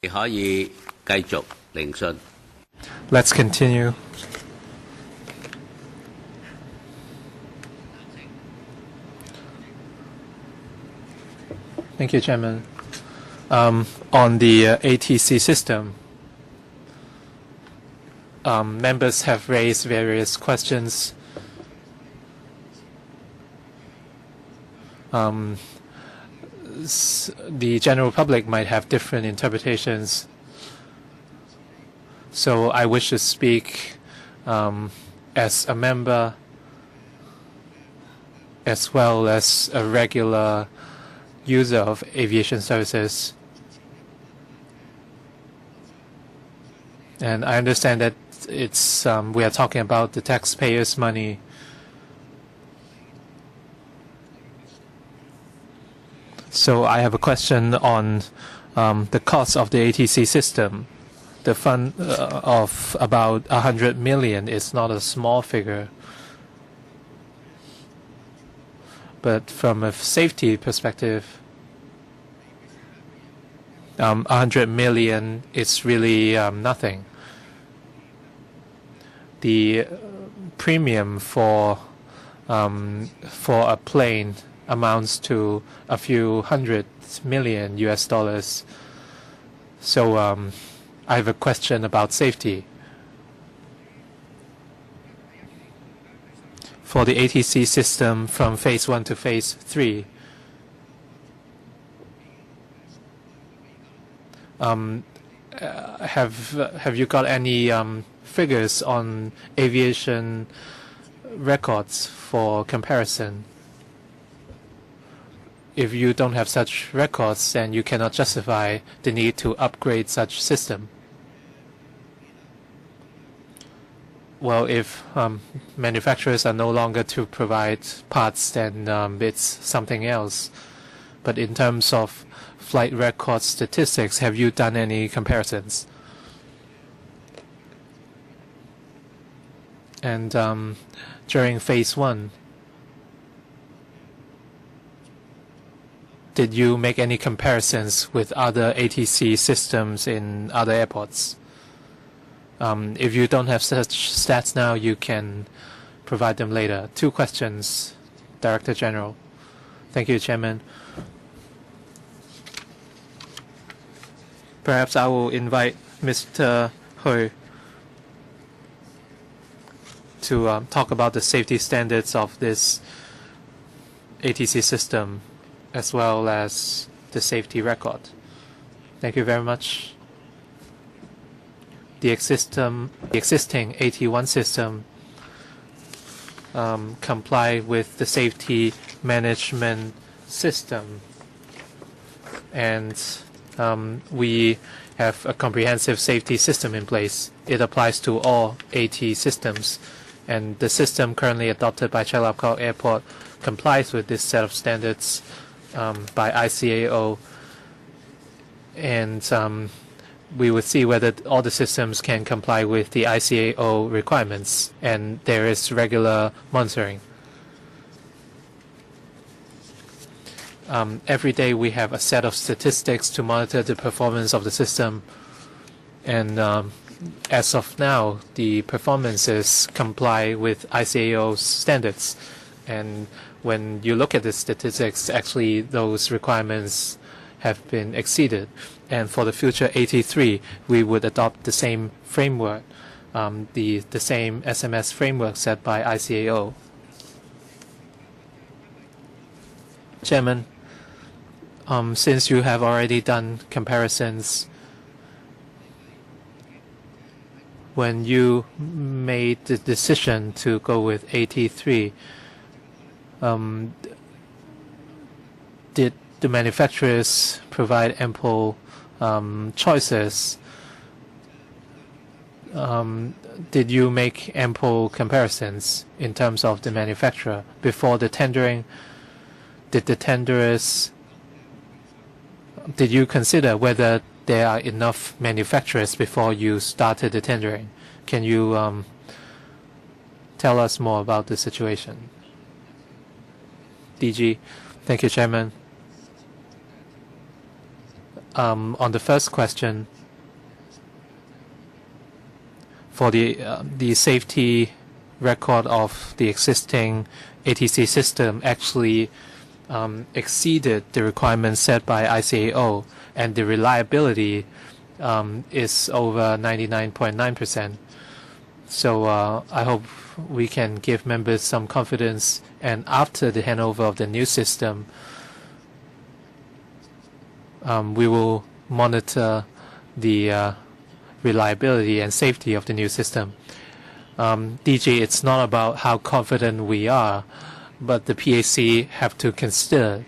可以繼續聆訊。Let's continue. Thank you, Chairman. On the ATC system, members have raised various questions. The general public might have different interpretations. So I wish to speak as a member as well as a regular user of aviation services. And I understand that it's we are talking about the taxpayers' money. So I have a question on the cost of the ATC system. The fund of about 100 million is not a small figure. But from a safety perspective, 100 million is really nothing. The premium for a plane amounts to a few $100 million US. So I have a question about safety. For the ATC system from phase 1 to phase 3, have you got any figures on aviation records for comparison? If you don't have such records, then you cannot justify the need to upgrade such system. Well, if manufacturers are no longer to provide parts, then it's something else. But in terms of flight record statistics, have you done any comparisons? And during phase 1, did you make any comparisons with other ATC systems in other airports? If you don't have such stats now, you can provide them later. 2 questions, Director General. Thank you, Chairman. Perhaps I will invite Mr. Hui to talk about the safety standards of this ATC system as well as the safety record. Thank you very much. The existing AT1 system comply with the safety management system, and we have a comprehensive safety system in place. It applies to all AT systems, and the system currently adopted by Chalabkot Airport complies with this set of standards by ICAO, and we would see whether all the systems can comply with the ICAO requirements, and there is regular monitoring. Every day we have a set of statistics to monitor the performance of the system, and as of now, the performances comply with ICAO standards. And when you look at the statistics, actually those requirements have been exceeded. And for the future AT3, we would adopt the same framework, the same SMS framework set by ICAO. Chairman, since you have already done comparisons, when you made the decision to go with AT3, did the manufacturers provide ample choices? Did you make ample comparisons in terms of the manufacturer before the tendering? Did you consider whether there are enough manufacturers before you started the tendering? Can you tell us more about the situation? DG. Thank you, Chairman. On the first question, for the safety record of the existing ATC system actually exceeded the requirements set by ICAO, and the reliability is over 99.9%. So I hope we can give members some confidence, and after the handover of the new system, we will monitor the reliability and safety of the new system. DG, it's not about how confident we are, but the PAC have to consider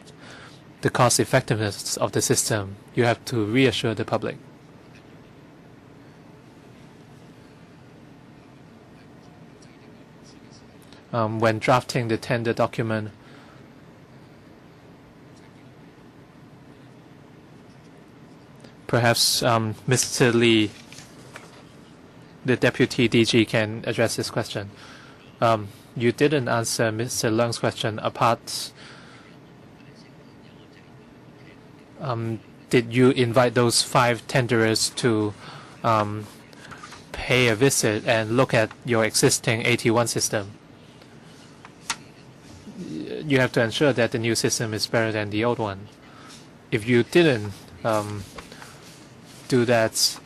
the cost effectiveness of the system. You have to reassure the public. When drafting the tender document, perhaps Mr. Lee, the Deputy DG, can address this question. You didn't answer Mr. Leung's question. Apart, did you invite those 5 tenderers to pay a visit and look at your existing AT1 system? You have to ensure that the new system is better than the old one. If you didn't do that,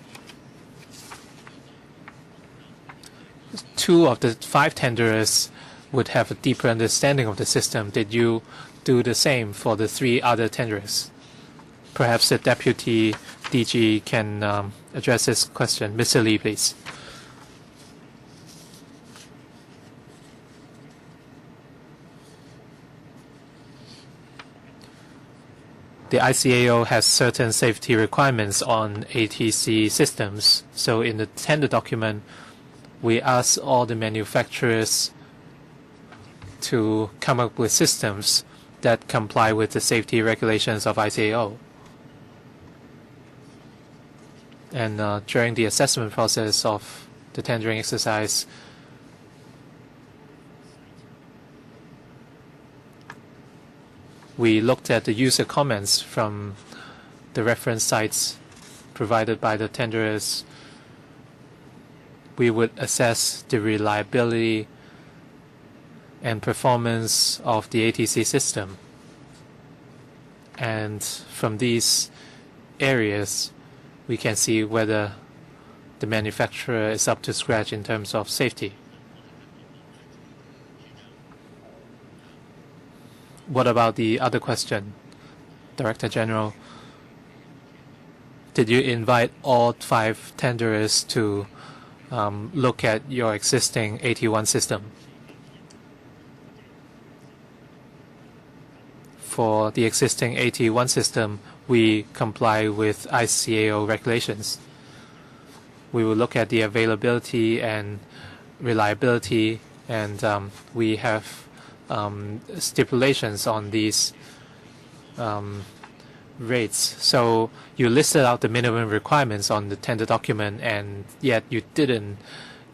2 of the 5 tenderers would have a deeper understanding of the system. Did you do the same for the 3 other tenderers? Perhaps the Deputy DG can address this question. Mr. Lee, please. The ICAO has certain safety requirements on ATC systems. So in the tender document, we ask all the manufacturers to come up with systems that comply with the safety regulations of ICAO. And during the assessment process of the tendering exercise, we looked at the user comments from the reference sites provided by the tenderers. We would assess the reliability and performance of the ATC system. And from these areas, we can see whether the manufacturer is up to scratch in terms of safety. What about the other question, Director General? Did you invite all 5 tenderers to look at your existing AT1 system? For the existing AT1 system, we comply with ICAO regulations. We will look at the availability and reliability, and we have stipulations on these rates. So you listed out the minimum requirements on the tender document, and yet you didn't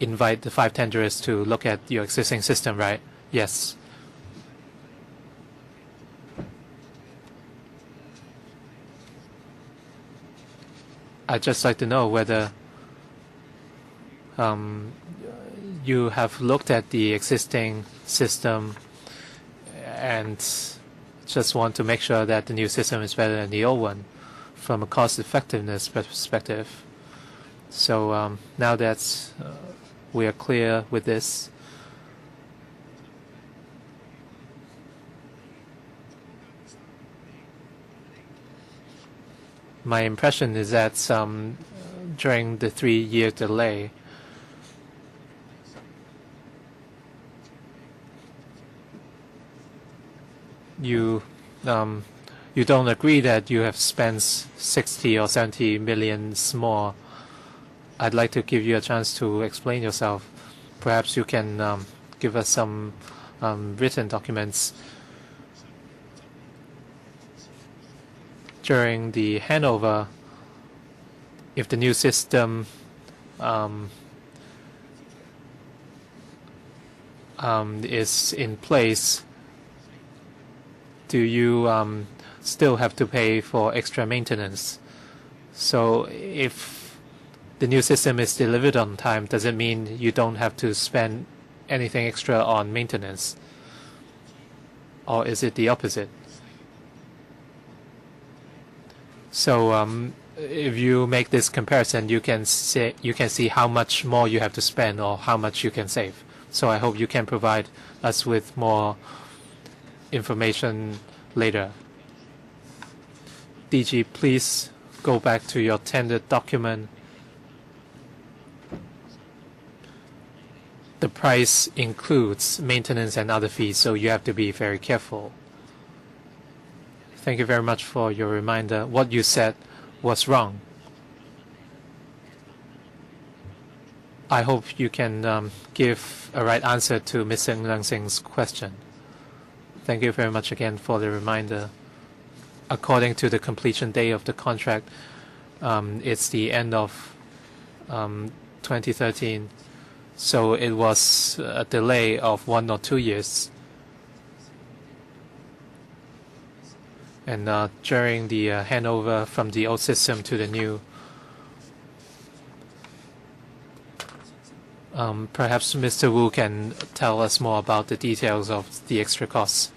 invite the 5 tenderers to look at your existing system, right? Yes. I'd just like to know whether you have looked at the existing system and just want to make sure that the new system is better than the old one from a cost effectiveness perspective. So now that we are clear with this, my impression is that during the 3-year delay, you don't agree that you have spent 60 or 70 million more. I'd like to give you a chance to explain yourself. Perhaps you can give us some written documents. During the handover, if the new system is in place, do you still have to pay for extra maintenance? So if the new system is delivered on time, does it mean you don't have to spend anything extra on maintenance? Or is it the opposite? So if you make this comparison, you can see how much more you have to spend or how much you can save. So I hope you can provide us with more information later. DG, please go back to your tender document. The price includes maintenance and other fees, so you have to be very careful. Thank you very much for your reminder. What you said was wrong. I hope you can give a right answer to Mr. Ng Leung Sing's question. Thank you very much again for the reminder. According to the completion date of the contract, it's the end of 2013. So it was a delay of 1 or 2 years. And during the handover from the old system to the new, perhaps Mr. Wu can tell us more about the details of the extra costs.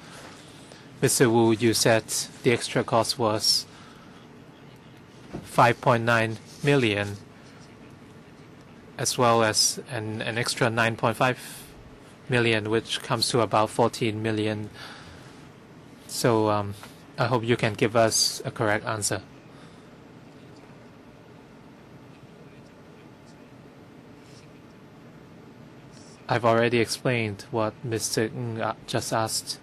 Mr. Wu, you said the extra cost was 5.9 million, as well as an extra 9.5 million, which comes to about 14 million. So I hope you can give us a correct answer. I've already explained what Mr. Ng just asked.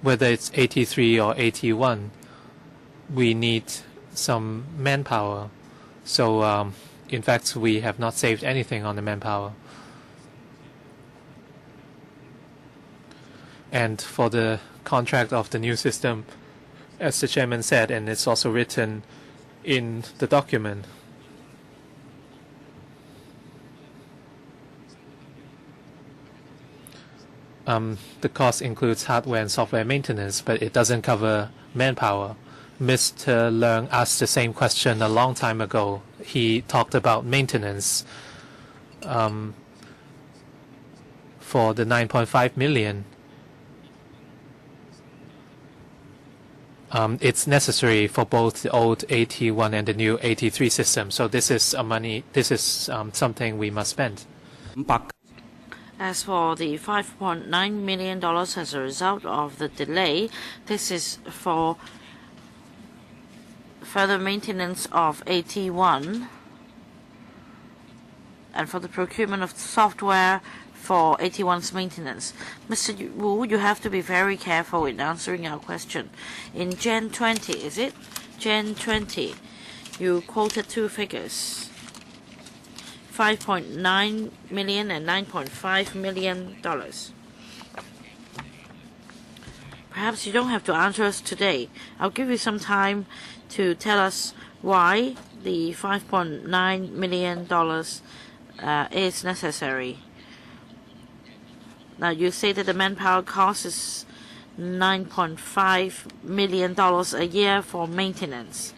Whether it's 83 or 81, we need some manpower. So in fact, we have not saved anything on the manpower. And for the contract of the new system, as the chairman said, and it's also written in the document, the cost includes hardware and software maintenance, but it doesn't cover manpower. Mr. Leung asked the same question a long time ago. He talked about maintenance for the 9.5 million. It's necessary for both the old 81 and the new 83 system. So this is something we must spend. As for the $5.9 million as a result of the delay, this is for further maintenance of 81 and for the procurement of software for 81's maintenance. Mr. Wu, you have to be very careful in answering our question. In Jan 20, is it? Jan 20, you quoted two figures. 5.9 million and 9.5 million dollars. Perhaps you don't have to answer us today. I'll give you some time to tell us why the $5.9 million is necessary. Now you say that the manpower cost is $9.5 million a year for maintenance.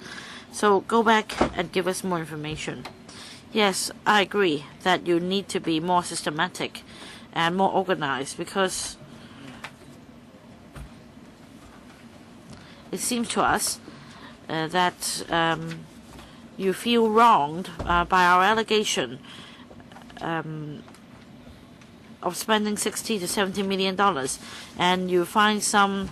So go back and give us more information. Yes, I agree that you need to be more systematic and more organized, because it seems to us that you feel wronged by our allegation of spending $60 to $70 million, and you find some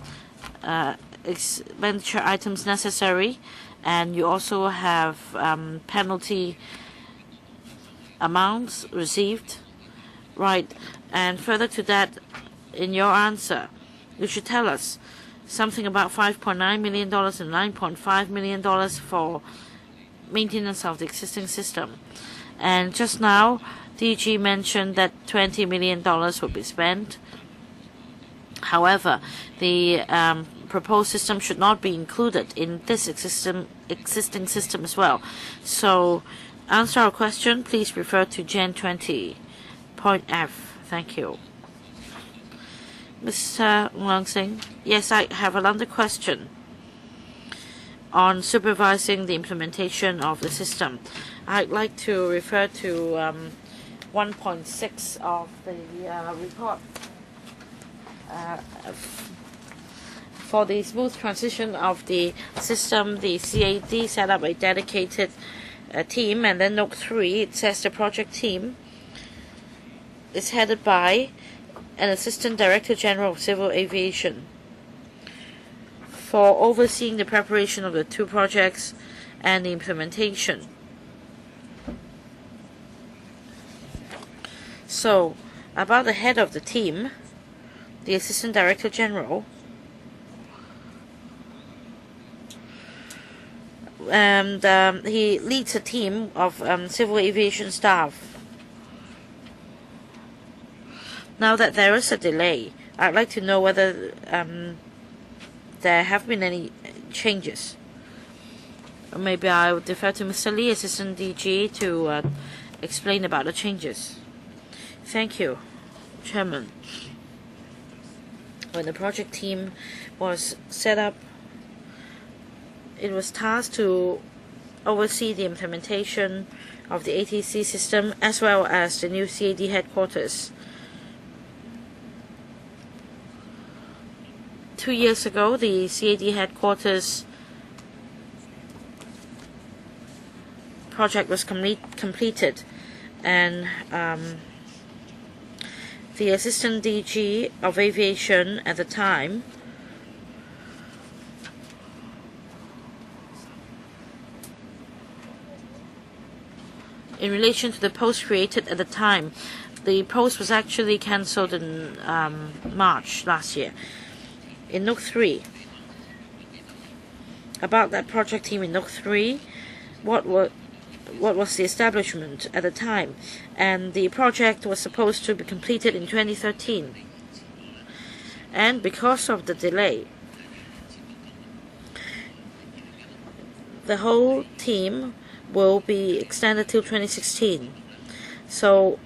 expenditure items necessary, and you also have penalty amounts received, right? And further to that, in your answer, you should tell us something about $5.9 million and $9.5 million for maintenance of the existing system. And just now, DG mentioned that $20 million will be spent. However, the proposed system should not be included in this existing system as well. So, answer our question, please refer to Jan 20. Point F. Thank you. Mr. Wang Sing, yes, I have another question on supervising the implementation of the system. I'd like to refer to 1.6 of the report. For the smooth transition of the system, the CAD set up a dedicated team, and then note 3, it says the project team is headed by an Assistant Director General of Civil Aviation for overseeing the preparation of the 2 projects and the implementation. So, about the head of the team, the Assistant Director General, and he leads a team of civil aviation staff. Now that there is a delay, I'd like to know whether there have been any changes. Or maybe I would defer to Mr. Lee, Assistant DG, to explain about the changes. Thank you, Chairman. When the project team was set up, it was tasked to oversee the implementation of the ATC system as well as the new CAD headquarters. 2 years ago, the CAD headquarters project was completed, and the Assistant DG of Aviation at the time in relation to the post created at the time, the post was actually cancelled in March last year. In Note 3, about that project team in Note 3, what was the establishment at the time, and the project was supposed to be completed in 2013. And because of the delay, the whole team will be extended till 2016. So,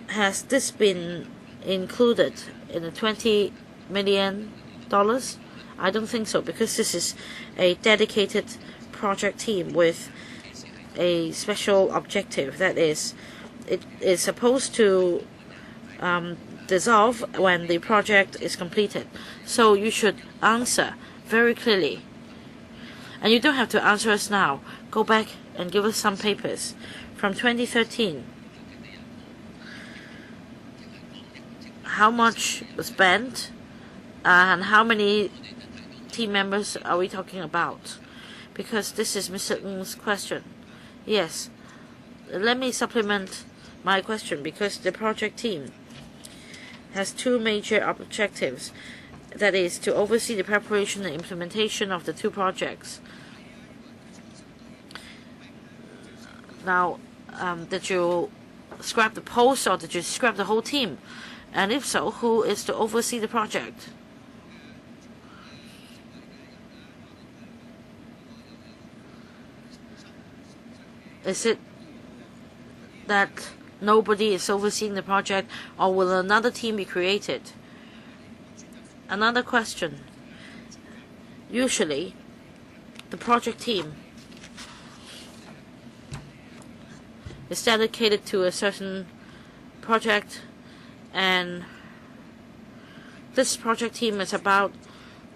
has this been included in the $20 million? I don't think so, because this is a dedicated project team with a special objective. That is, it is supposed to dissolve when the project is completed. So you should answer very clearly. And you don't have to answer us now. Go back and give us some papers from 2013. How much was spent? And how many team members are we talking about? Because this is Mr. Ng's question. Yes. Let me supplement my question, because the project team has 2 major objectives. That is, to oversee the preparation and implementation of the 2 projects. Now, did you scrap the post, or did you scrap the whole team? And if so, who is to oversee the project? Is it that nobody is overseeing the project, or will another team be created? Another question. Usually, the project team is dedicated to a certain project, and this project team is about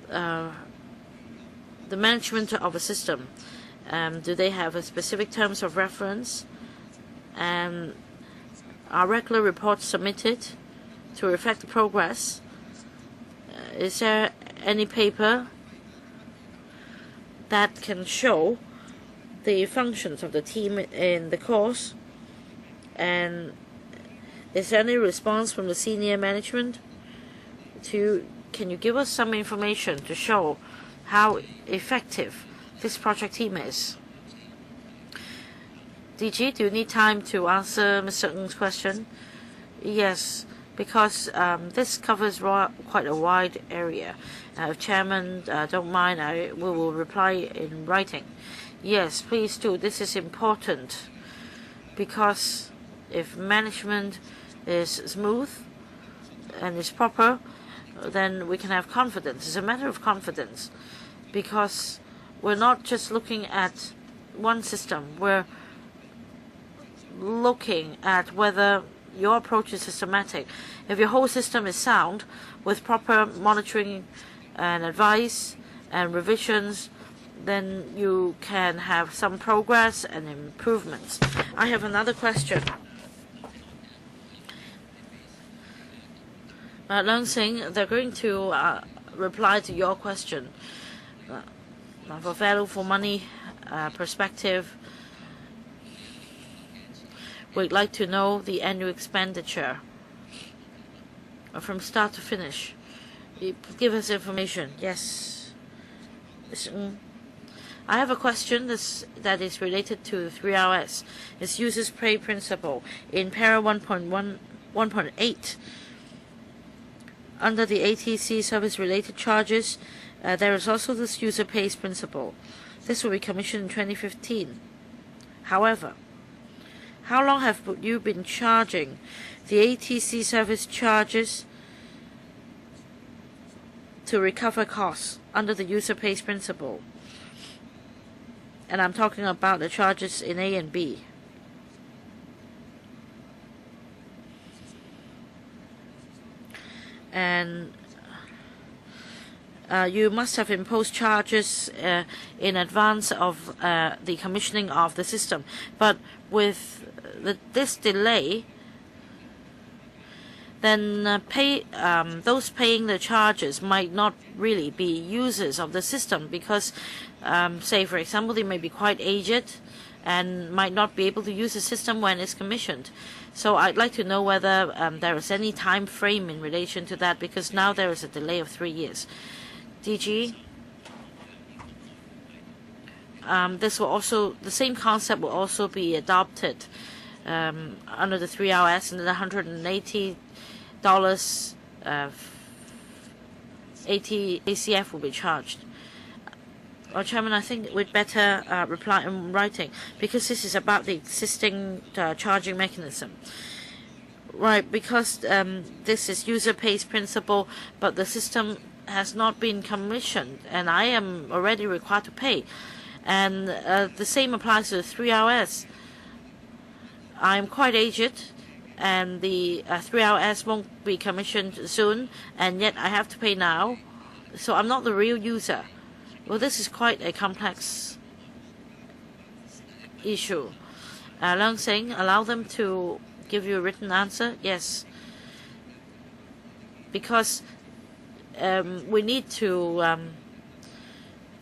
the management of a system. Do they have a specific terms of reference? And are regular reports submitted to reflect the progress? Is there any paper that can show the functions of the team in the course? And is there any response from the senior management? Can you give us some information to show how effective this project team is? DG, do you need time to answer Mr. Ng's question? Yes, because this covers quite a wide area. If Chairman don't mind, we will reply in writing. Yes, please do. This is important, because if management is smooth and is proper, then we can have confidence. It's a matter of confidence, because we're not just looking at one system. We're looking at whether your approach is systematic. If your whole system is sound, with proper monitoring and advice and revisions, then you can have some progress and improvements. I have another question. Leung Sing, they're going to reply to your question. For value for money perspective, we'd like to know the annual expenditure from start to finish. Give us information. Yes. I have a question that is related to 3RS. It's users pay principle. In para 1.8, under the ATC service related charges, there is also this user pays principle. This will be commissioned in 2015. However, how long have you been charging the ATC service charges to recover costs under the user pays principle? And I'm talking about the charges in A and B. And you must have imposed charges in advance of the commissioning of the system. But with this delay, then those paying the charges might not really be users of the system, because, say, for example, they may be quite aged and might not be able to use the system when it's commissioned. So I'd like to know whether there is any time frame in relation to that, because now there is a delay of 3 years. DG, this will also, the same concept will also be adopted under the 3RS, and the $180 ACF will be charged. Well, Chairman, I think we'd better reply in writing, because this is about the existing charging mechanism. Right, because this is user pays principle, but the system has not been commissioned, and I am already required to pay. And the same applies to the 3RS. I'm quite aged, and the 3RS won't be commissioned soon, and yet I have to pay now. So I'm not the real user. Well, this is quite a complex issue. Leung Sing, allow them to give you a written answer? Yes. Because we need to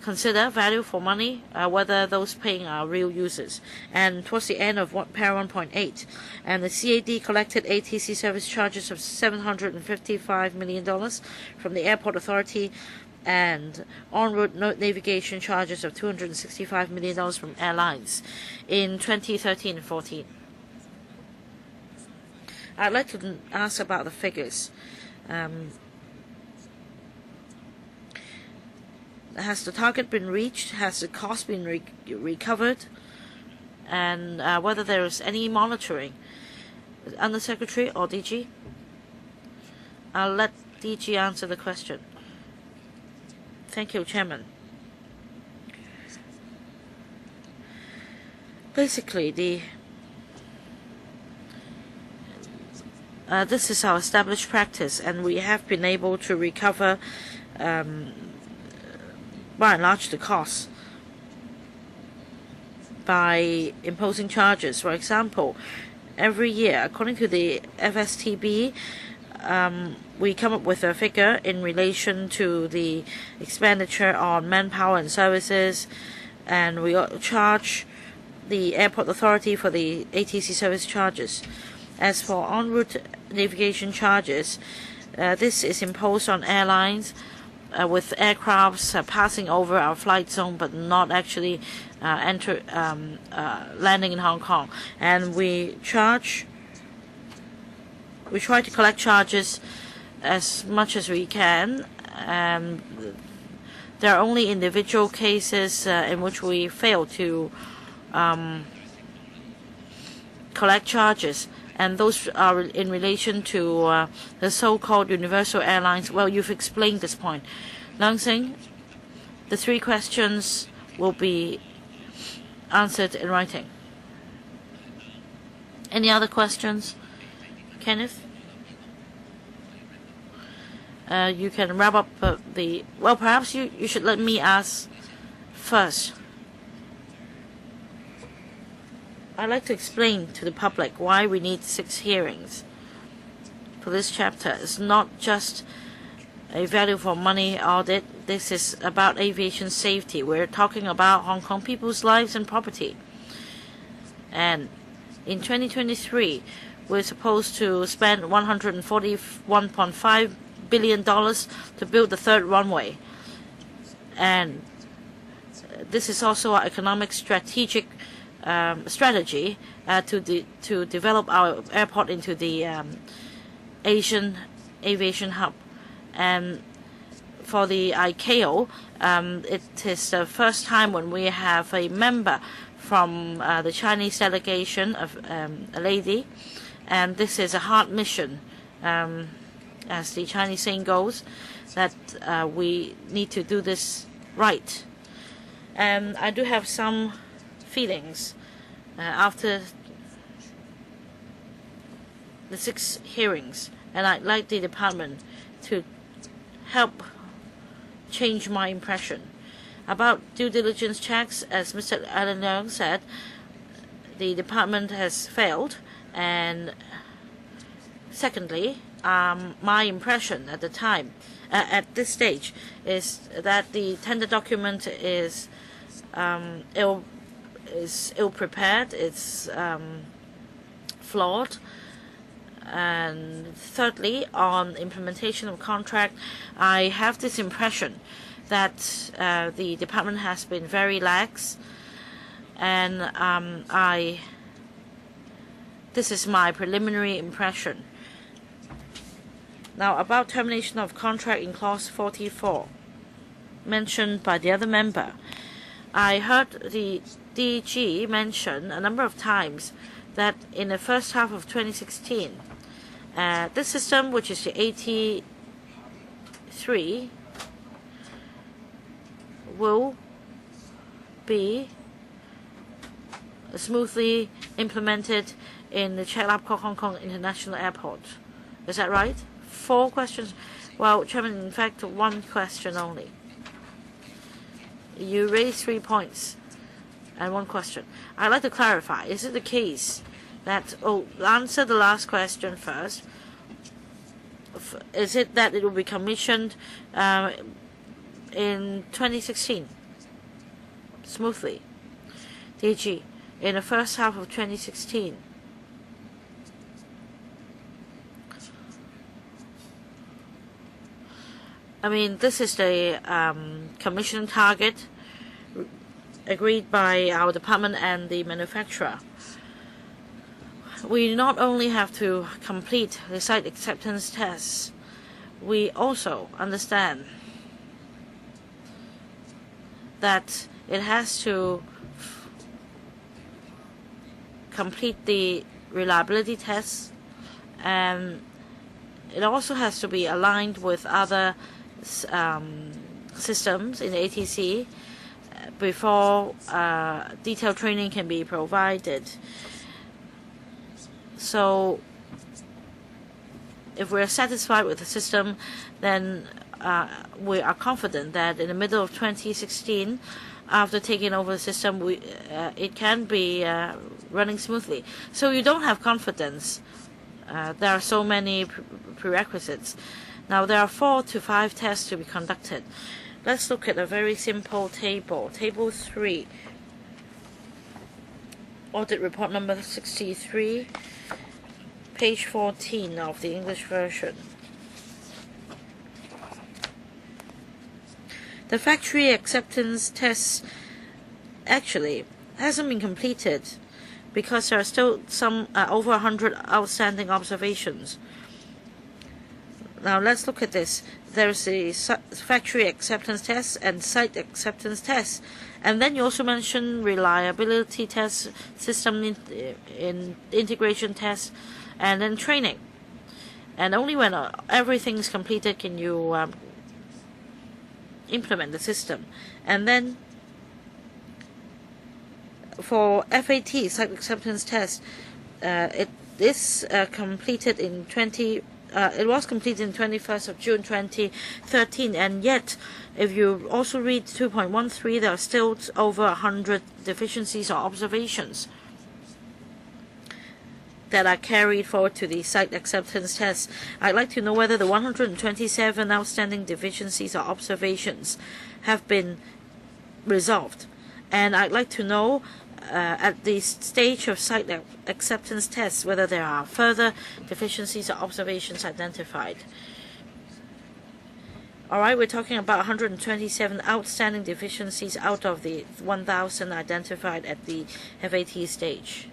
consider value for money, whether those paying are real users. And towards the end of para 1.8, and the CAD collected ATC service charges of $755 million from the Airport Authority, and en-route navigation charges of $265 million from airlines in 2013 and 14. I'd like to ask about the figures. Has the target been reached? Has the cost been recovered? And whether there is any monitoring? Undersecretary or DG? I'll let DG answer the question. Thank you, Chairman. Basically, this is our established practice, and we have been able to recover by and large the costs by imposing charges. For example, every year, according to the FSTB, we come up with a figure in relation to the expenditure on manpower and services, and we charge the Airport Authority for the ATC service charges. As for en route navigation charges, this is imposed on airlines with aircrafts passing over our flight zone but not actually landing in Hong Kong. And we try to collect charges as much as we can. There are only individual cases in which we fail to collect charges, and those are in relation to the so-called universal airlines. Well, you've explained this point. Leung Sing, the 3 questions will be answered in writing. Any other questions? Kenneth? You can wrap up well, perhaps you should let me ask first. I'd like to explain to the public why we need 6 hearings for this chapter. It's not just a value for money audit. This is about aviation safety. We're talking about Hong Kong people's lives and property. And in 2023, we're supposed to spend $141.5 billion to build the 3rd runway. And this is also our economic strategic strategy to develop our airport into the Asian aviation hub. And for the ICAO, it is the first time when we have a member from the Chinese delegation, of a lady, and this is a hard mission, as the Chinese saying goes, that we need to do this right. And I do have some feelings after the 6 hearings, and I'd like the department to help change my impression. About due diligence checks, as Mr. Alan Leung said, the department has failed. And secondly, my impression at the time, at this stage, is that the tender document is ill prepared. It's flawed. And thirdly, on implementation of contract, I have this impression that the department has been very lax, and this is my preliminary impression. Now, about termination of contract in clause 44, mentioned by the other member, I heard the DG mention a number of times that in the first half of 2016, this system, which is the 83, will be smoothly implemented in the Chek Lap Kok Hong Kong International Airport. Is that right? 4 questions? Well, Chairman, in fact, 1 question only. You raised 3 points and 1 question. I'd like to clarify. Is it the case that, answer the last question first. Is it that it will be commissioned in 2016 smoothly? DG, in the first half of 2016. I mean, this is the commission target agreed by our department and the manufacturer. We not only have to complete the site acceptance tests, we also understand that it has to complete the reliability tests, and it also has to be aligned with other systems in the ATC before detailed training can be provided. So if we're satisfied with the system, then we are confident that in the middle of 2016, after taking over the system, it can be running smoothly. So you don't have confidence. There are so many prerequisites. Now, there are 4 to 5 tests to be conducted. Let's look at a very simple table. Table 3, audit report number 63, page 14 of the English version. The factory acceptance test actually hasn't been completed because there are still some over 100 outstanding observations. Now let's look at this. There's a factory acceptance test and site acceptance test, and then you also mentioned reliability test, system in integration test, and then training. And only when everything's completed can you implement the system. And then for FAT, site acceptance test, it was completed in 21st of June 2013, and yet if you also read 2.13, there are still over 100 deficiencies or observations that are carried forward to the site acceptance test. I'd like to know whether the 127 outstanding deficiencies or observations have been resolved. And I'd like to know at the stage of site acceptance tests whether there are further deficiencies or observations identified. All right, we're talking about 127 outstanding deficiencies out of the 1,000 identified at the FAT stage.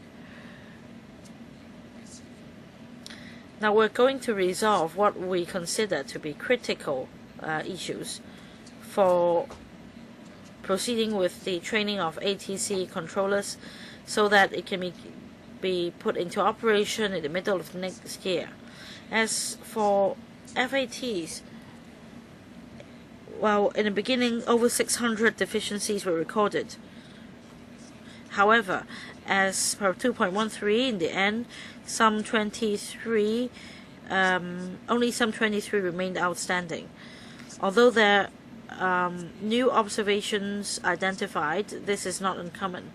Now we're going to resolve what we consider to be critical issues for proceeding with the training of ATC controllers so that it can be put into operation in the middle of next year. As for FATs, well, in the beginning, over 600 deficiencies were recorded. However, as per 2.13, in the end, only some 23 remained outstanding. Although there new observations identified, this is not uncommon.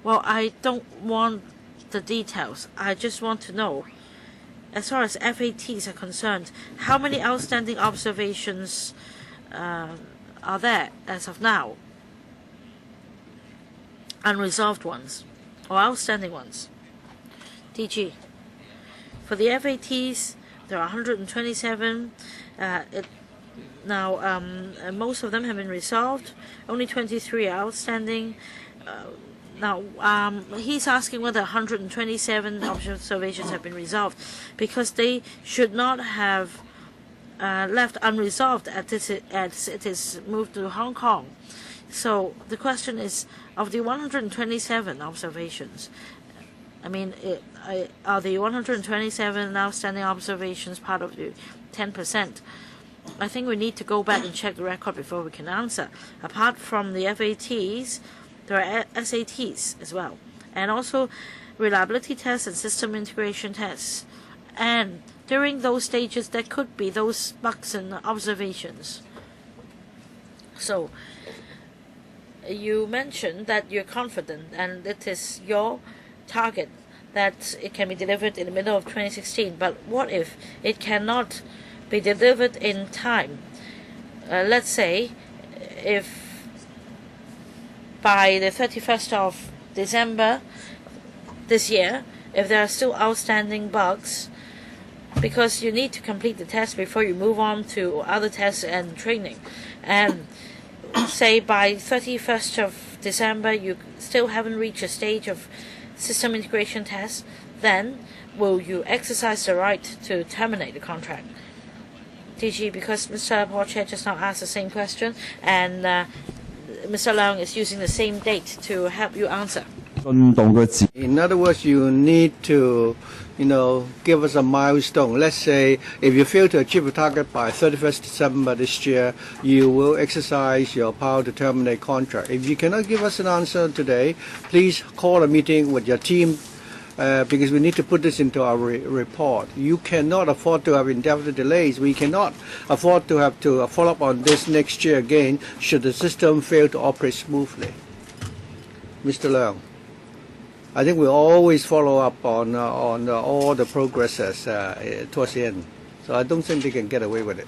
Well, I don't want the details. I just want to know, as far as FATs are concerned, how many outstanding observations are there as of now? Unresolved ones or outstanding ones. DG. For the FATs, there are 127. Most of them have been resolved. Only 23 are outstanding. He's asking whether 127 observations have been resolved, because they should not have left unresolved as it is moved to Hong Kong. So the question is, of the 127 observations, are the 127 outstanding observations part of the 10%? I think we need to go back and check the record before we can answer. Apart from the FATs, there are SATs as well, and also reliability tests and system integration tests. And during those stages, there could be those bugs and observations. So you mentioned that you're confident and it is your target that it can be delivered in the middle of 2016. But what if it cannot be delivered in time? Let's say if by the 31st of December this year, if there are still outstanding bugs, because you need to complete the test before you move on to other tests and training, and say by 31st of December you still haven't reached a stage of system integration test, then will you exercise the right to terminate the contract? DG, because Mr. Paul Chair just now asked the same question, and Mr. Leung is using the same date to help you answer. In other words, you need to, give us a milestone. Let's say if you fail to achieve a target by 31st December this year, you will exercise your power to terminate contract. If you cannot give us an answer today, please call a meeting with your team, because we need to put this into our report. You cannot afford to have indefinite delays. We cannot afford to have to follow up on this next year again should the system fail to operate smoothly. Mr. Leung, I think we always follow up on all the progresses towards the end. So I don't think they can get away with it.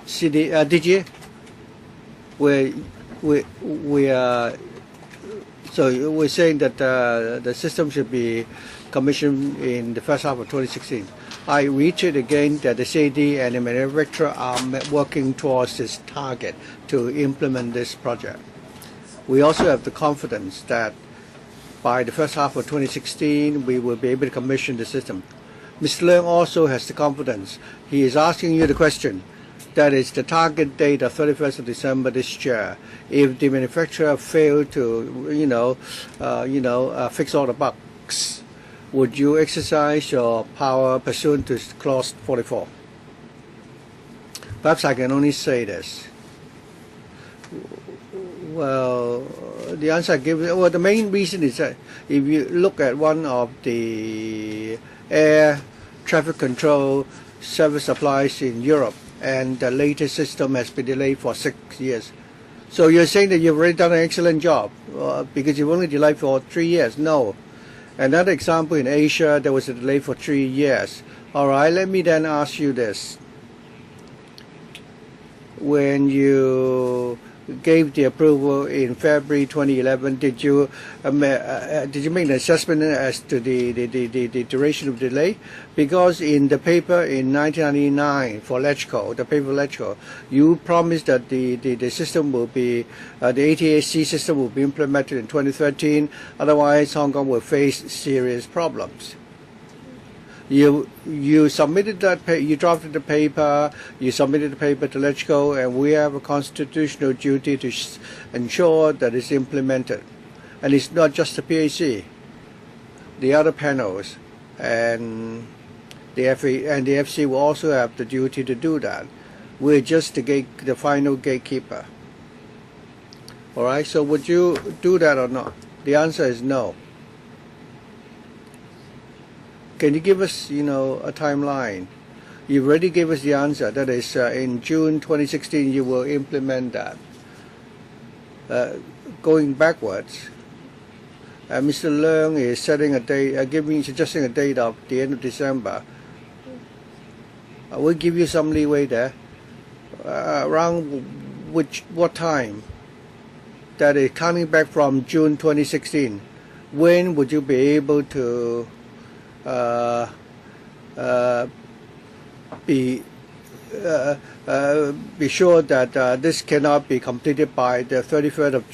DG, we are. So we're saying that the system should be commissioned in the first half of 2016. I reiterate again that the CAD and the manufacturer are working towards this target to implement this project. We also have the confidence that by the first half of 2016, we will be able to commission the system. Mr. Leung also has the confidence. He is asking you the question. That is the target date of 31st of December this year. If the manufacturer failed to, fix all the bugs, 6, would you exercise your power pursuant to Clause 44? Perhaps I can only say this. Well, the answer I give, well, the main reason is that if you look at one of the air traffic control service supplies in Europe, and the latest system has been delayed for 6 years. So you're saying that you've already done an excellent job because you've only delayed for 3 years? No. Another example, in Asia, there was a delay for 3 years. All right, let me then ask you this. When you gave the approval in February 2011, did you make an assessment as to the duration of delay? Because in the paper in 1999 for electrical, the paper electrical, you promised that the system will be, the ATAC system will be implemented in 2013. Otherwise, Hong Kong will face serious problems. You submitted that, you drafted the paper, you submitted the paper to electrical, and we have a constitutional duty to ensure that it's implemented. And it's not just the PAC, the other panels and the FA and the FC will also have the duty to do that. We're just the final gatekeeper. All right, so would you do that or not? The answer is no. Can you give us, a timeline? You already gave us the answer. That is, in June 2016, you will implement that. Going backwards, Mr. Leung is setting a date, suggesting a date of the end of December. We'll give you some leeway there. Around what time? That is coming back from June 2016. When would you be able to be sure that this cannot be completed by the 30th of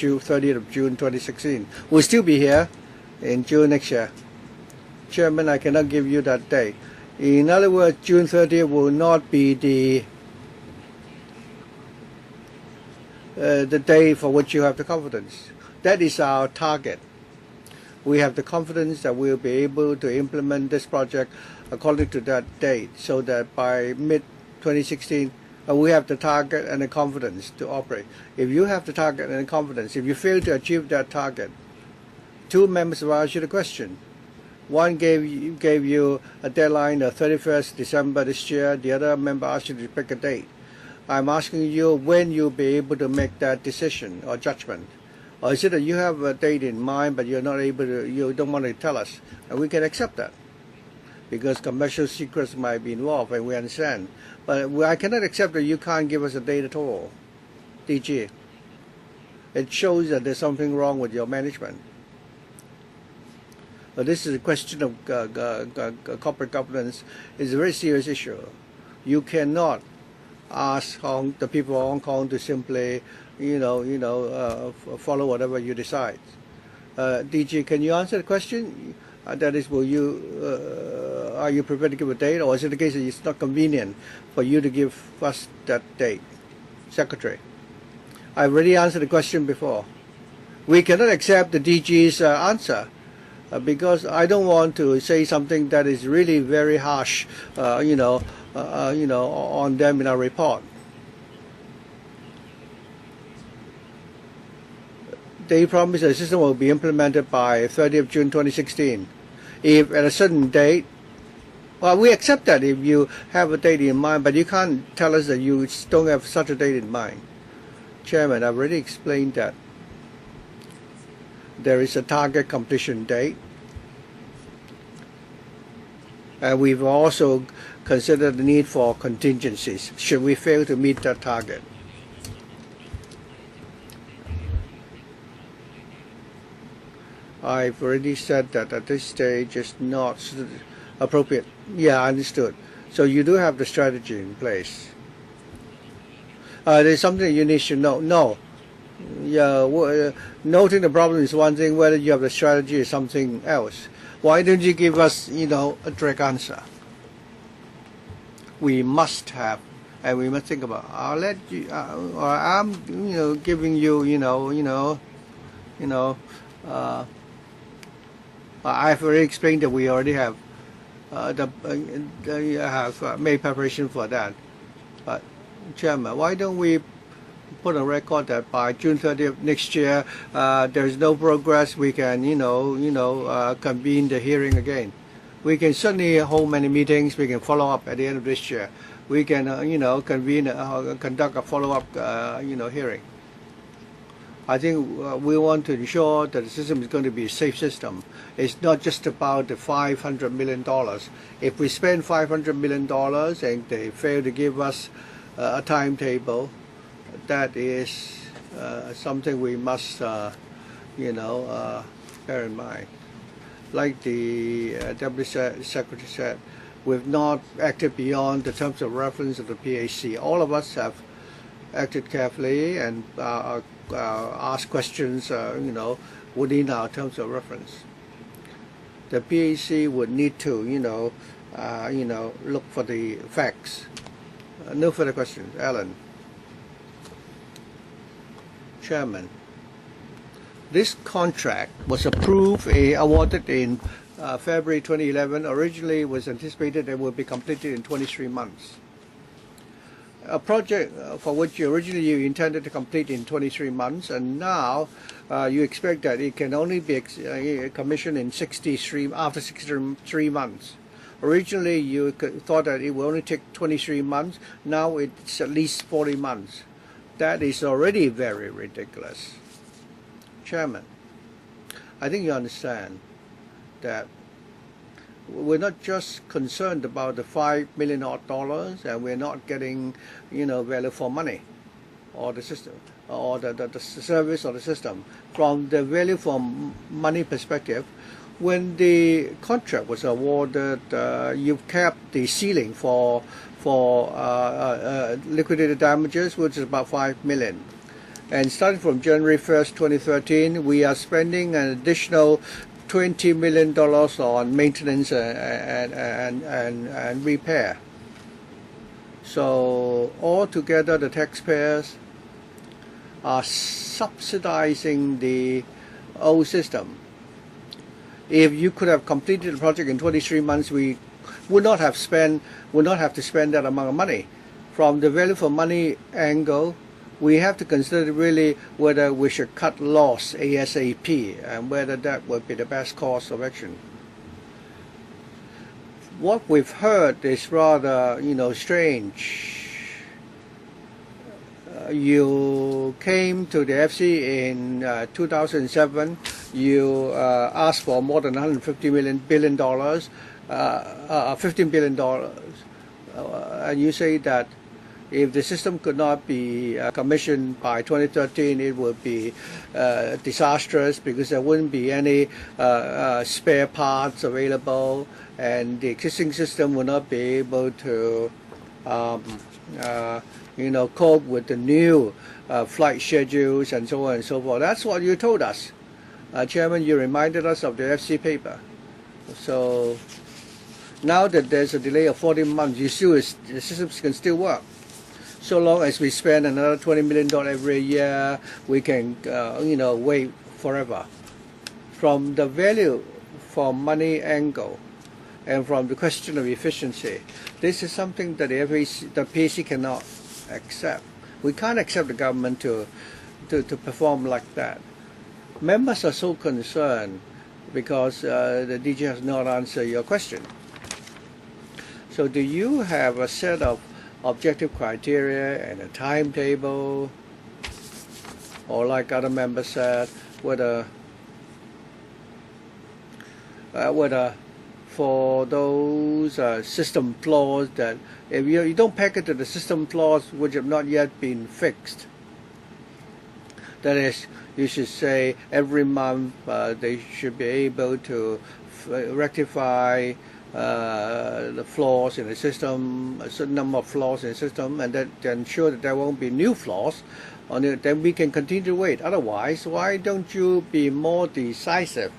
June 2016. We'll still be here in June next year. Chairman, I cannot give you that date. In other words, June 30th will not be the day for which you have the confidence. That is our target. We have the confidence that we'll be able to implement this project according to that date, so that by mid-2016, we have the target and the confidence to operate. If you have the target and the confidence, if you fail to achieve that target, two members have asked you the question. One gave you a deadline of 31st December this year. The other member asked you to pick a date. I'm asking you when you'll be able to make that decision or judgment. Or is it that you have a date in mind, but you're not able to, you don't want to tell us? And we can accept that, because commercial secrets might be involved, and we understand. But I cannot accept that you can't give us a date at all, DG. It shows that there's something wrong with your management. But this is a question of corporate governance. It's a very serious issue. You cannot ask the people of Hong Kong to simply follow whatever you decide. DG, can you answer the question? That is, are you prepared to give a date, or is it the case that it's not convenient for you to give us that date? Secretary, I've already answered the question before. We cannot accept the DG's answer because I don't want to say something that is really very harsh, on them in our report. They promised the system will be implemented by 30th June 2016. If at a certain date, well, we accept that if you have a date in mind, but you can't tell us that you don't have such a date in mind. Chairman, I've already explained that. There is a target completion date. And we've also considered the need for contingencies should we fail to meet that target. I've already said that at this stage is not appropriate. Yeah, I understood. So you do have the strategy in place. There's something you need to know. No. Yeah, noting the problem is one thing. Whether you have the strategy is something else. Why don't you give us, a direct answer? We must have, and we must think about. I'll let you, or I'm, giving you, I've already explained that we already have made preparation for that. But Chairman, why don't we put on record that by June 30th next year, there is no progress, we can, convene the hearing again. We can certainly hold many meetings. We can follow up at the end of this year. We can, conduct a follow-up, hearing. I think we want to ensure that the system is going to be a safe system. It's not just about the $500 million. If we spend $500 million and they fail to give us a timetable, that is something we must, bear in mind. Like the Deputy Secretary said, we've not acted beyond the terms of reference of the PAC. All of us have acted carefully and asked questions, within our terms of reference. The PAC would need to, look for the facts. No further questions. Alan. Chairman, this contract was awarded in February 2011. Originally, it was anticipated it would be completed in 23 months. A project for which originally you intended to complete in 23 months, and now you expect that it can only be commissioned in after 63 months. Originally, you thought that it will only take 23 months. Now it's at least 40 months. That is already very ridiculous. Chairman, I think you understand that we're not just concerned about the $5 million odd, and we're not getting, value for money, or the system, or the service or the system. From the value for money perspective, when the contract was awarded, you've kept the ceiling for liquidated damages, which is about $5 million. And starting from January 1st, 2013, we are spending an additional $20 million on maintenance and repair. So altogether, the taxpayers are subsidizing the old system. If you could have completed the project in 23 months, we would not have to spend that amount of money. From the value for money angle, we have to consider really whether we should cut loss ASAP and whether that would be the best course of action. What we've heard is rather, strange. You came to the FC in 2007. You asked for more than $150 billion, $15 billion, and you say that if the system could not be commissioned by 2013, it would be disastrous because there wouldn't be any spare parts available, and the existing system would not be able to, cope with the new flight schedules and so on and so forth. That's what you told us. Chairman, you reminded us of the FC paper. So now that there's a delay of 40 months, the systems can still work. So long as we spend another $20 million every year, we can, wait forever. From the value for money angle and from the question of efficiency, this is something that the PAC cannot accept. We can't accept the government to perform like that. Members are so concerned because the DG has not answered your question. So do you have a set of objective criteria and a timetable, or like other members said, whether for those system flaws that if you don't pack it to the system flaws which have not yet been fixed, that is, you should say every month they should be able to rectify the flaws in the system, a certain number of flaws in the system, and that ensure that there won't be new flaws on it, then we can continue to wait. Otherwise, why don't you be more decisive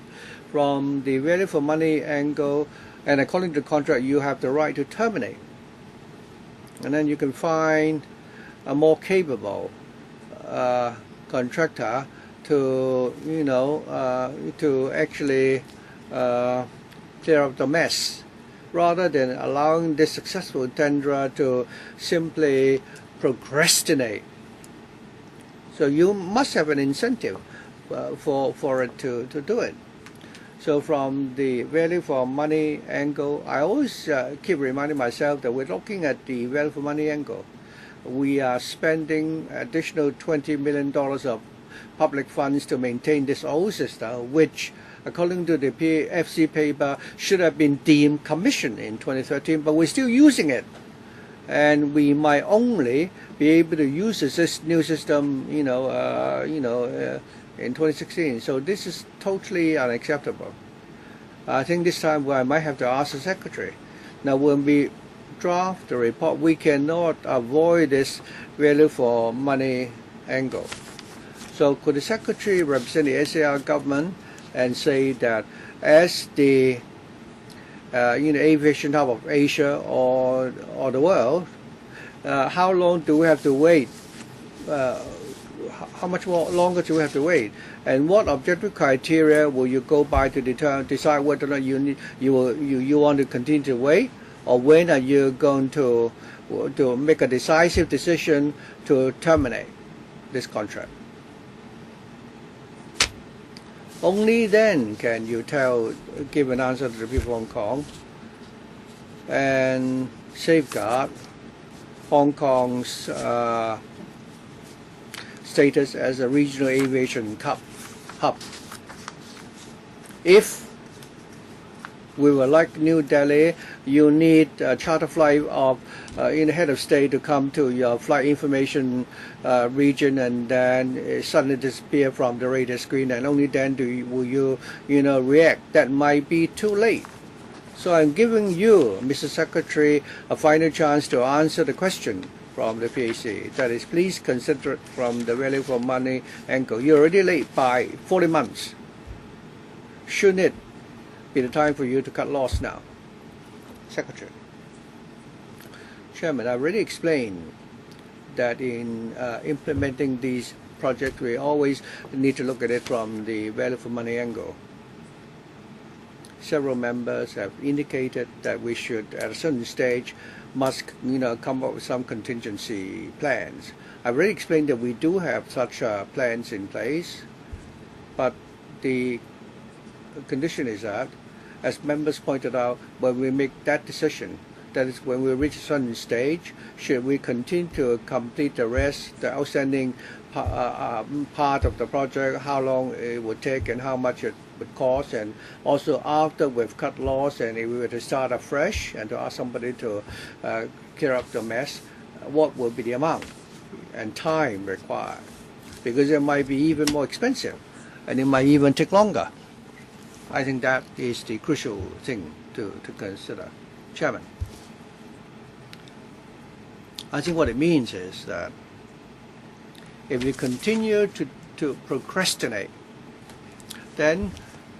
from the value for money angle, and according to the contract, you have the right to terminate. And then you can find a more capable contractor to, to actually clear up the mess, rather than allowing this successful tenderer to simply procrastinate. So you must have an incentive for it to do it. So from the value for money angle, I always keep reminding myself that we're looking at the value for money angle. We are spending additional $20 million of public funds to maintain this old system, which, according to the PFC paper, should have been deemed commissioned in 2013, but we're still using it. And we might only be able to use this new system, in 2016. So this is totally unacceptable. I think this time I might have to ask the Secretary. Now, when we draft the report, we cannot avoid this value for money angle. So could the Secretary represent the SAR government and say that as the aviation hub of Asia or the world, how long do we have to wait? How much more longer do we have to wait? And what objective criteria will you go by to decide whether or not you want to continue to wait, or when are you going to make a decisive decision to terminate this contract? Only then can you give an answer to the people of Hong Kong and safeguard Hong Kong's status as a regional aviation hub. If we were like New Delhi, you need a charter flight of in the head of state to come to your flight information region, and then suddenly disappear from the radar screen, and only then will you react. That might be too late. So I'm giving you, Mr. Secretary, a final chance to answer the question from the PAC. That is, please consider it from the value for money angle. You're already late by 40 months. Shouldn't it be the time for you to cut loss now? Secretary. Chairman, I already explained that in implementing these projects, we always need to look at it from the value for money angle. Several members have indicated that we should, at a certain stage, must come up with some contingency plans. I've already explained that we do have such plans in place, but the condition is that, as members pointed out, when we make that decision, that is when we reach a certain stage, should we continue to complete the rest, the outstanding part of the project, how long it would take and how much it would cost, and also after we've cut loss and if we were to start afresh and to ask somebody to clear up the mess, what will be the amount and time required? Because it might be even more expensive and it might even take longer. I think that is the crucial thing to consider. Chairman, I think what it means is that if we continue to procrastinate, then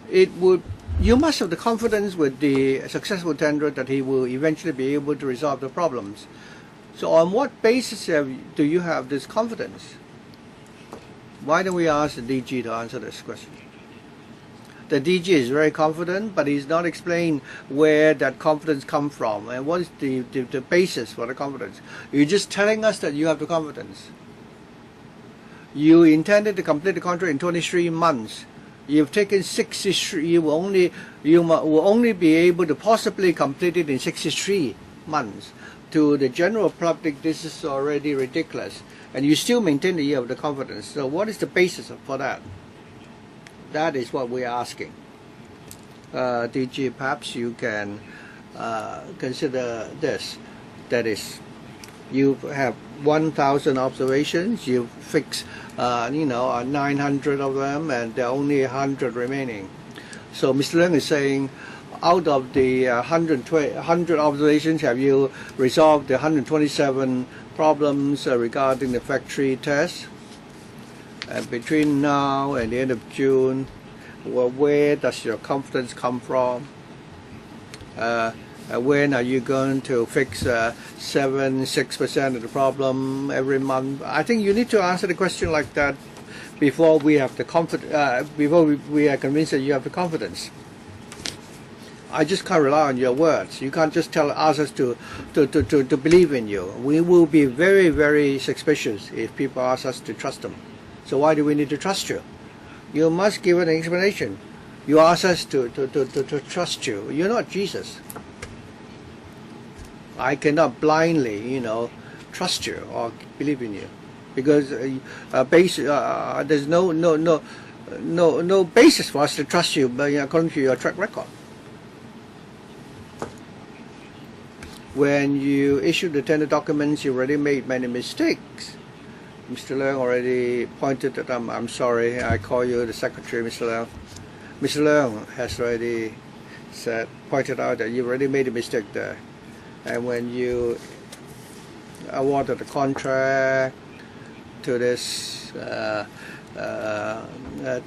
you must have the confidence with the successful tenderer that he will eventually be able to resolve the problems. So on what basis do you have this confidence? Why don't we ask the DG to answer this question? The DG is very confident, but he's not explained where that confidence comes from and what is the basis for the confidence. You're just telling us that you have the confidence. You intended to complete the contract in 23 months. You've taken 63. You will only be able to possibly complete it in 63 months. To the general public, this is already ridiculous, and you still maintain that you have the confidence. So, what is the basis for that? That is what we are asking. DG, perhaps you can consider this. That is, you have 1,000 observations. You fix 900 of them, and there are only 100 remaining. So Mr. Leung is saying, out of the 100 observations, have you resolved the 127 problems regarding the factory test? And between now and the end of June, where does your confidence come from? When are you going to fix 6% of the problem every month? I think you need to answer the question like that before we have the before we are convinced that you have the confidence. I just can't rely on your words. You can't just ask us to believe in you. We will be very, very suspicious if people ask us to trust them. So why do we need to trust you? You must give an explanation. You ask us to trust you. You're not Jesus. I cannot blindly, trust you or believe in you, because there's no basis for us to trust you, but according to your track record. When you issue the tender documents, you already made many mistakes. Mr. Leung already pointed that I'm sorry. I call you the secretary, Mr. Leung. Mr. Leung has already pointed out that you already made a mistake there. And when you awarded the contract to this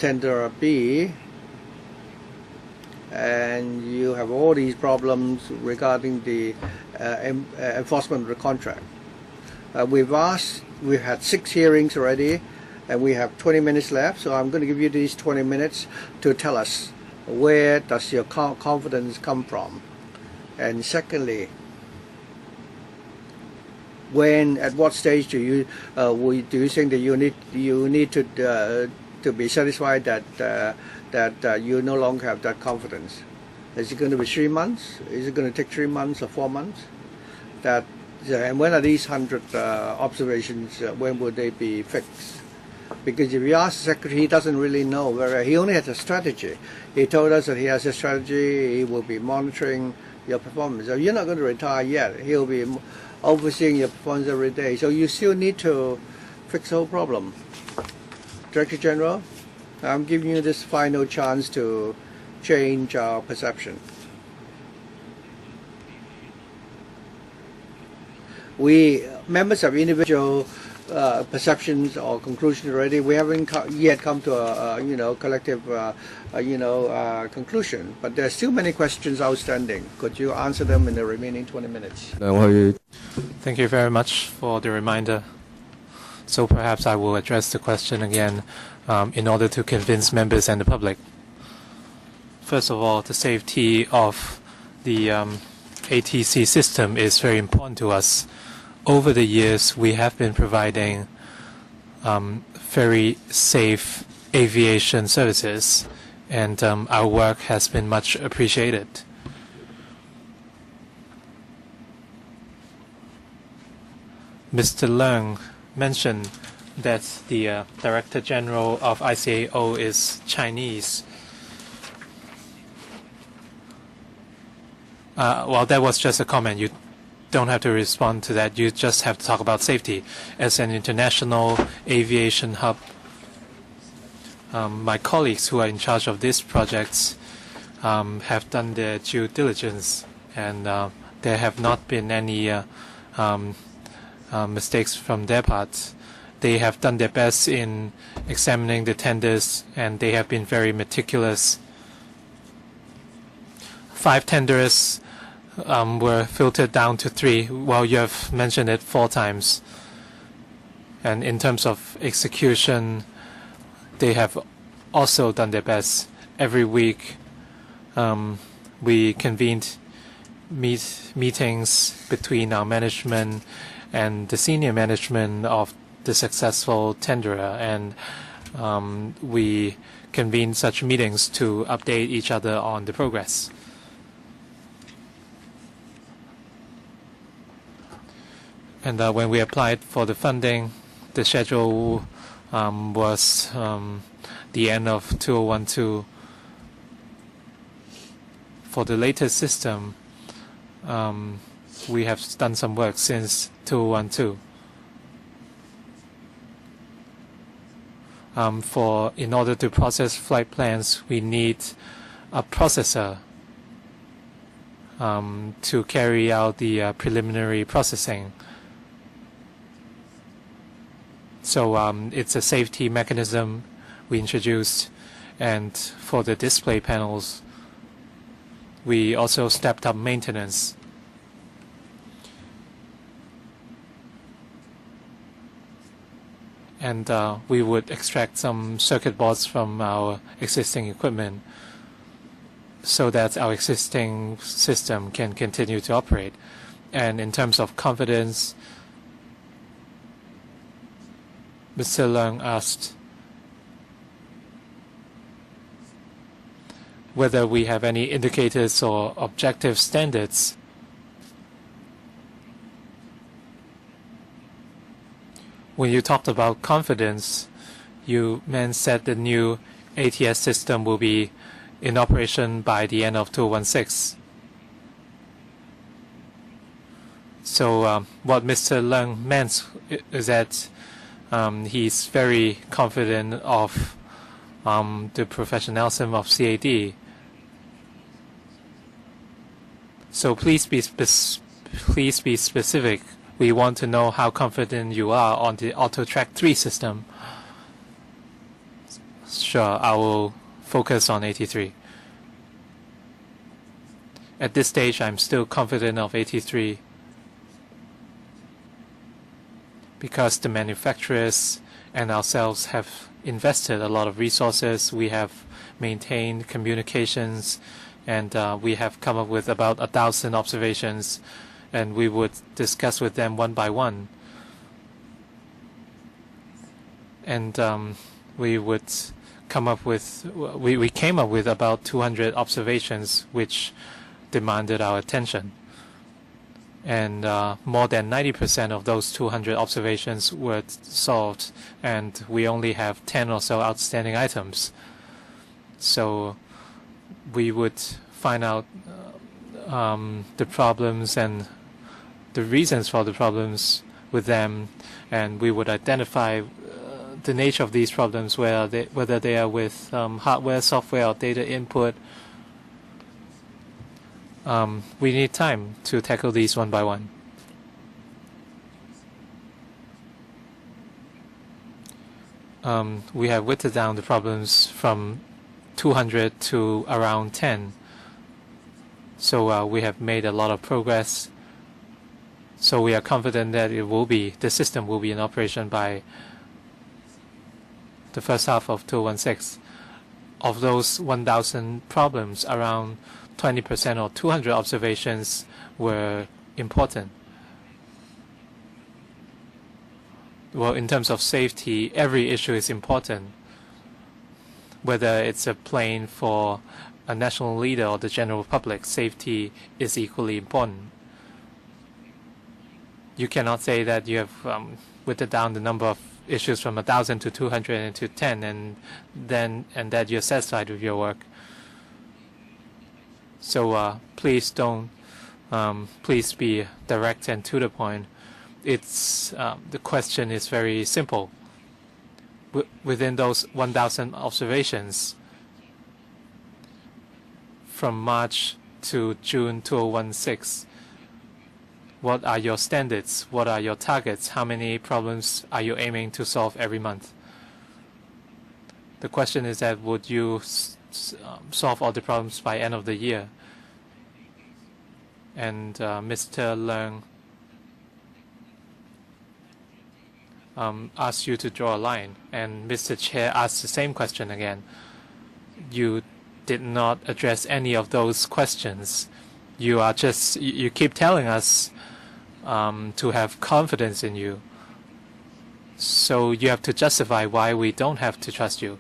tender B, and you have all these problems regarding the enforcement of the contract. We've had 6 hearings already, and we have 20 minutes left, so I'm going to give you these 20 minutes to tell us where does your confidence come from. And secondly, at what stage do you think that you need to be satisfied that you no longer have that confidence? Is it going to be 3 months? Is it going to take 3 months or 4 months? And when are these 100 observations? When will they be fixed? Because if you ask the secretary, he doesn't really know. He only has a strategy. He told us that he has a strategy. He will be monitoring your performance. So you're not going to retire yet. He'll be overseeing your performance every day. So you still need to fix the whole problem. Director General, I'm giving you this final chance to change our perception. We members of individual perceptions or conclusions already. We haven't yet come to a collective conclusion. But there are still many questions outstanding. Could you answer them in the remaining 20 minutes? Thank you very much for the reminder. So perhaps I will address the question again in order to convince members and the public. First of all, the safety of the ATC system is very important to us. Over the years, we have been providing very safe aviation services, and our work has been much appreciated. Mr. Leung mentioned that the Director General of ICAO is Chinese. Well, that was just a comment. You don't have to respond to that. You just have to talk about safety. As an international aviation hub, my colleagues who are in charge of these projects have done their due diligence, and there have not been any mistakes from their part. They have done their best in examining the tenders, and they have been very meticulous. 5 tenders were filtered down to 3. Well, you have mentioned it 4 times. And in terms of execution, they have also done their best. Every week, we convened meetings between our management and the senior management of the successful tenderer, and we convene such meetings to update each other on the progress. And when we applied for the funding, the schedule was the end of 2012. For the latest system, we have done some work since 2012. In order to process flight plans, we need a processor to carry out the preliminary processing. So it's a safety mechanism we introduced, and for the display panels, we also stepped up maintenance. And we would extract some circuit boards from our existing equipment. so that our existing system can continue to operate. And in terms of confidence, Mr. Leung asked whether we have any indicators or objective standards. When you talked about confidence, you said the new ATS system will be in operation by the end of 2016. So what Mr. Leung meant is that he's very confident of the professionalism of CAD. So please be specific. We want to know how confident you are on the AutoTrack 3 system. Sure, I will focus on 83. At this stage, I'm still confident of 83 because the manufacturers and ourselves have invested a lot of resources. We have maintained communications, and we have come up with about 1,000 observations, and we would discuss with them one by one. And we would come up with, we came up with about 200 observations which demanded our attention. And more than 90% of those 200 observations were solved, and we only have 10 or so outstanding items. So we would find out the problems and the reasons for the problems with them, and we would identify the nature of these problems, whether they are with hardware, software, or data input. We need time to tackle these one by one. We have whittled down the problems from 200 to around 10. So we have made a lot of progress. So we are confident that the system will be in operation by the first half of 2016. Of those 1,000 problems, around 20% or 200 observations were important. Well, in terms of safety, every issue is important. Whether it's a plane for a national leader or the general public, safety is equally important. You cannot say that you have whittled down the number of issues from 1,000 to 200 and to 10, and that you're satisfied with your work. So please don't. Please be direct and to the point. It's the question is very simple. Within those 1,000 observations, from March to June 2016, what are your standards? What are your targets? How many problems are you aiming to solve every month? The question is that would you solve all the problems by end of the year? And Mr. Leung asked you to draw a line, and Mr. Chair asked the same question again. You did not address any of those questions. You keep telling us to have confidence in you. So you have to justify why we don't have to trust you.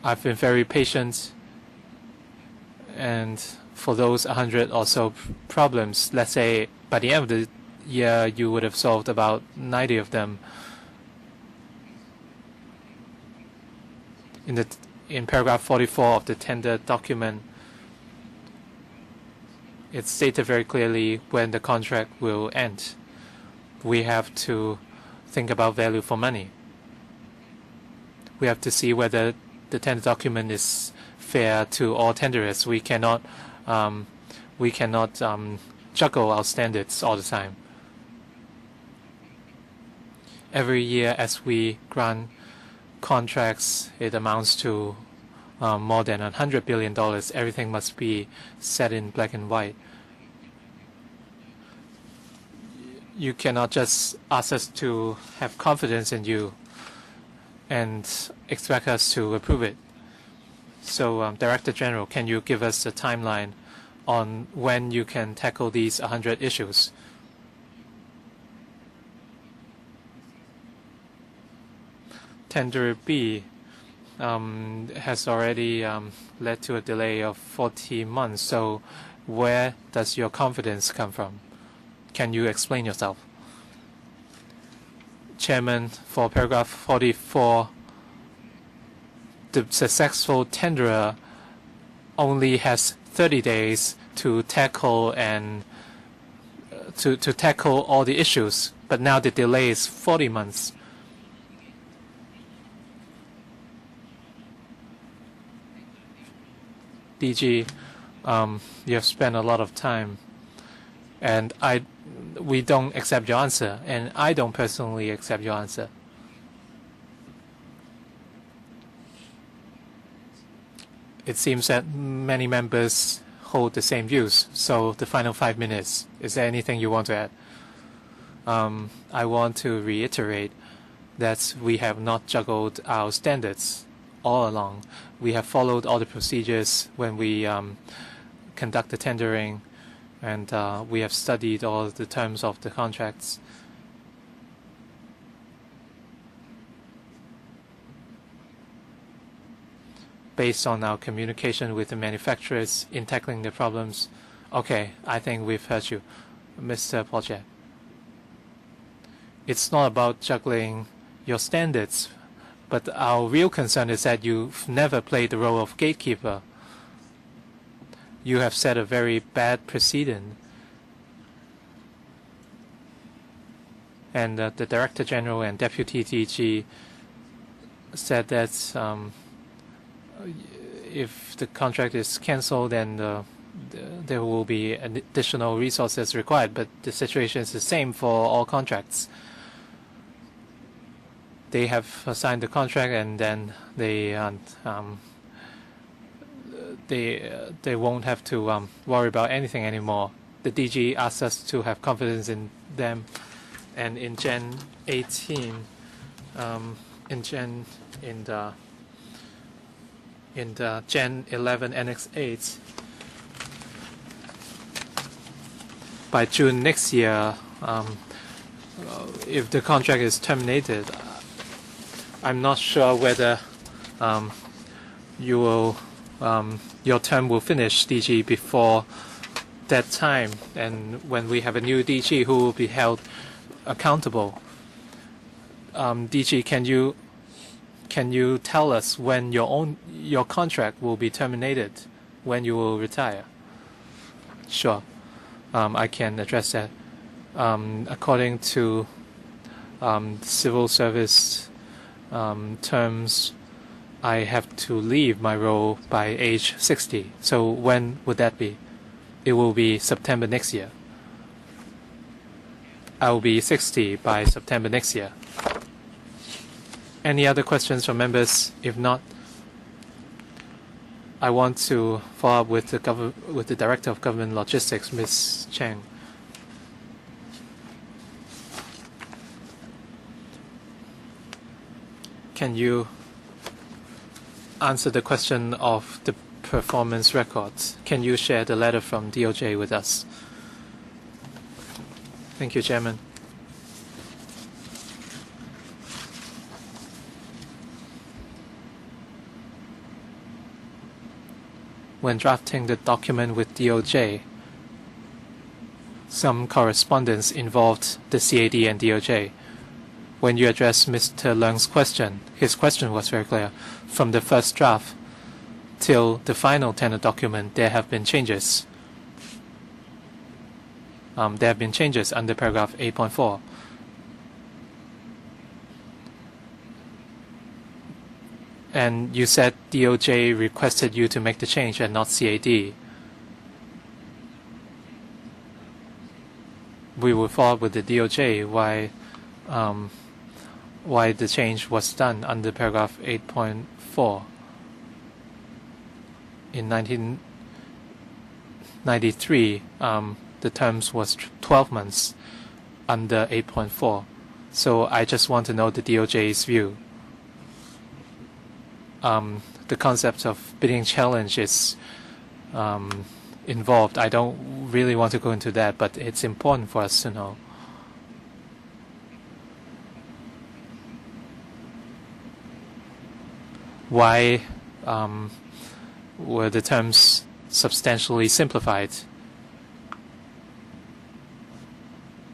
I've been very patient, and for those 100 or so problems, let's say by the end of the year you would have solved about 90 of them. In paragraph 44 of the tender document, it's stated very clearly when the contract will end. We have to think about value for money. We have to see whether the tender document is fair to all tenderers. We cannot juggle our standards all the time. Every year, as we grant contracts, it amounts to more than $100 billion. Everything must be set in black and white. You cannot just ask us to have confidence in you and expect us to approve it. So, Director General, can you give us a timeline on when you can tackle these 100 issues? Tender B has already led to a delay of 40 months. So where does your confidence come from? Can you explain yourself? Chairman, for paragraph 44, the successful tenderer only has 30 days to tackle and to tackle all the issues, but now the delay is 40 months. DG, you have spent a lot of time, and we don't accept your answer, and I don't personally accept your answer. It seems that many members hold the same views. So the final 5 minutes, is there anything you want to add? I want to reiterate that we have not juggled our standards all along. We have followed all the procedures when we conduct the tendering, and we have studied all the terms of the contracts. Based on our communication with the manufacturers in tackling the problems. Okay, I think we've heard you, Mr. Project. It's not about juggling your standards, but our real concern is that you've never played the role of gatekeeper. You have set a very bad precedent. And the Director General and Deputy DG said that if the contract is cancelled, then there will be additional resources required. But the situation is the same for all contracts. They have signed the contract, and then they won't have to worry about anything anymore. The DG asked us to have confidence in them, and in Gen 18, in the Gen 11 Annex 8, by June next year, if the contract is terminated, I'm not sure whether you will your term will finish, DG, before that time, and when we have a new DG who will be held accountable. DG, can you tell us when your contract will be terminated, when you will retire? Sure, I can address that. According to civil service terms, I have to leave my role by age 60. So when would that be? It will be September next year. I will be 60 by September next year. Any other questions from members? If not, I want to follow up with the Director of Government Logistics, Ms. Cheng. Can you answer the question of the performance records? Can you share the letter from DOJ with us? Thank you, Chairman. When drafting the document with DOJ, some correspondence involved the CAD and DOJ. When you address Mr. Leung's question, his question was very clear. From the first draft till the final tender document, there have been changes. There have been changes under paragraph 8.4. And you said DOJ requested you to make the change and not CAD. We will follow up with the DOJ why the change was done under paragraph 8.4. In 1993, the terms was 12 months under 8.4. So I just want to know the DOJ's view. the concept of bidding challenge is involved. I don't really want to go into that, but it's important for us to know. Why were the terms substantially simplified?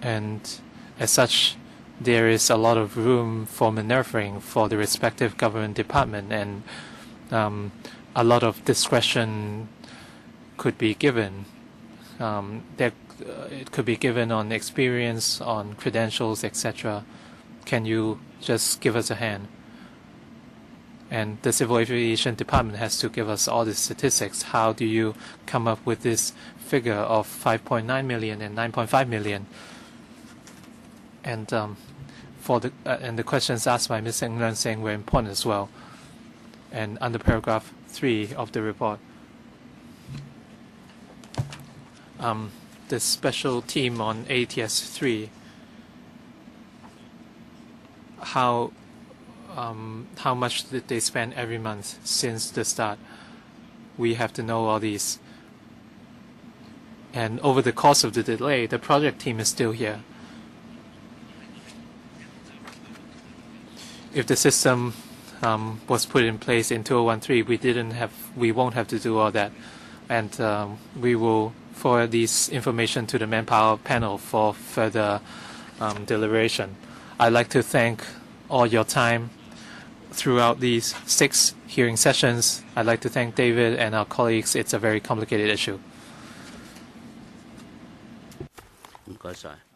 And as such, there is a lot of room for maneuvering for the respective government department, and a lot of discretion could be given. It could be given on experience, on credentials, etc. Can you just give us a hand? And the Civil Aviation Department has to give us all the statistics. How do you come up with this figure of 5.9 million and 9.5 million? And and the questions asked by Ms. England saying were important as well. And under paragraph 3 of the report, the special team on ATS 3, how much did they spend every month since the start? We have to know all these. And over the course of the delay, the project team is still here. If the system was put in place in 2013, we won't have to do all that, and we will forward this information to the manpower panel for further deliberation. I'd like to thank all your time throughout these 6 hearing sessions. I'd like to thank David and our colleagues. It's a very complicated issue. 唔該晒。